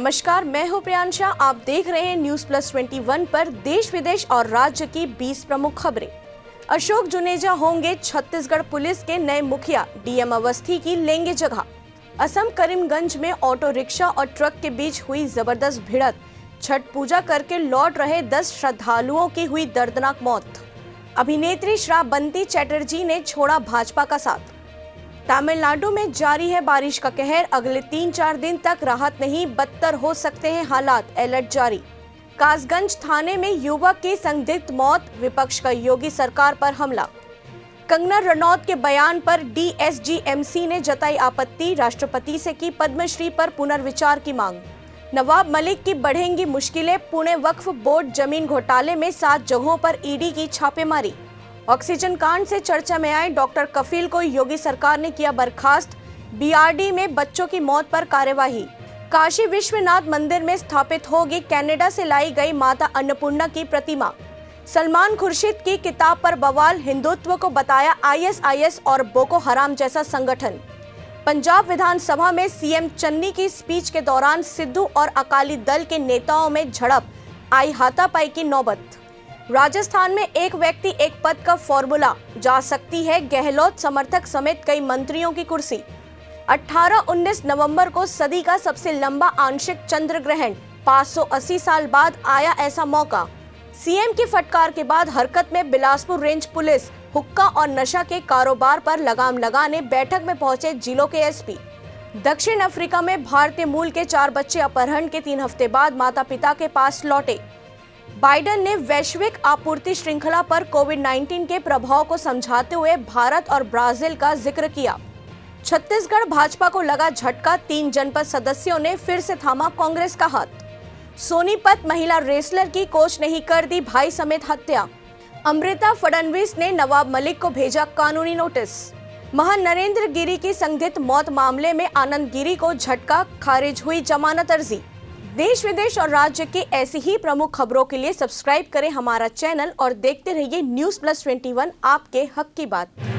नमस्कार, मैं हूं प्रियांशा। आप देख रहे हैं न्यूज प्लस 21 पर देश विदेश और राज्य की 20 प्रमुख खबरें। अशोक जुनेजा होंगे छत्तीसगढ़ पुलिस के नए मुखिया, डीएम अवस्थी की लेंगे जगह। असम करीमगंज में ऑटो रिक्शा और ट्रक के बीच हुई जबरदस्त भिड़ंत। छठ पूजा करके लौट रहे 10 श्रद्धालुओं की हुई दर्दनाक मौत। अभिनेत्री श्रावंती चैटर्जी ने छोड़ा भाजपा का साथ। तमिलनाडु में जारी है बारिश का कहर, अगले 3-4 दिन तक राहत नहीं, बदतर हो सकते हैं हालात, अलर्ट जारी। कासगंज थाने में युवक की संदिग्ध मौत, विपक्ष का योगी सरकार पर हमला। कंगना रनौत के बयान पर डीएसजीएमसी ने जताई आपत्ति, राष्ट्रपति से की पद्मश्री पर पुनर्विचार की मांग। नवाब मलिक की बढ़ेंगी मुश्किलें, पुणे वक्फ बोर्ड जमीन घोटाले में 7 जगहों पर ईडी की छापेमारी। ऑक्सीजन कांड से चर्चा में आए डॉक्टर कफील को योगी सरकार ने किया बर्खास्त। बीआरडी में बच्चों की मौत पर कार्यवाही। काशी विश्वनाथ मंदिर में स्थापित होगी कनाडा से लाई गई माता अन्नपूर्णा की प्रतिमा। सलमान खुर्शीद की किताब पर बवाल, हिंदुत्व को बताया आईएसआईएस और बोको हराम जैसा संगठन। पंजाब विधानसभा में सीएम चन्नी की स्पीच के दौरान सिद्धू और अकाली दल के नेताओं में झड़प, आई हाथापाई की नौबत। राजस्थान में एक व्यक्ति एक पद का फॉर्मूला, जा सकती है गहलोत समर्थक समेत कई मंत्रियों की कुर्सी। 18-19 नवंबर को सदी का सबसे लंबा आंशिक चंद्र ग्रहण, 580 साल बाद आया ऐसा मौका। सीएम की फटकार के बाद हरकत में बिलासपुर रेंज पुलिस, हुक्का और नशा के कारोबार पर लगाम लगाने बैठक में पहुंचे जिलों के एसपी। दक्षिण अफ्रीका में भारतीय मूल के 4 बच्चे अपहरण के 3 हफ्ते बाद माता पिता के पास लौटे। बाइडेन ने वैश्विक आपूर्ति श्रृंखला पर कोविड-19 के प्रभाव को समझाते हुए भारत और ब्राजील का जिक्र किया। छत्तीसगढ़ भाजपा को लगा झटका, 3 जनपद सदस्यों ने फिर से थामा कांग्रेस का हाथ। सोनीपत महिला रेसलर की कोच ने ही कर दी भाई समेत हत्या। अमृता फडणवीस ने नवाब मलिक को भेजा कानूनी नोटिस। महानरेंद्र गिरी की संदिग्ध मौत मामले में आनंद गिरी को झटका, खारिज हुई जमानत अर्जी। देश विदेश और राज्य के ऐसी ही प्रमुख खबरों के लिए सब्सक्राइब करें हमारा चैनल और देखते रहिए न्यूज प्लस 21, आपके हक की बात।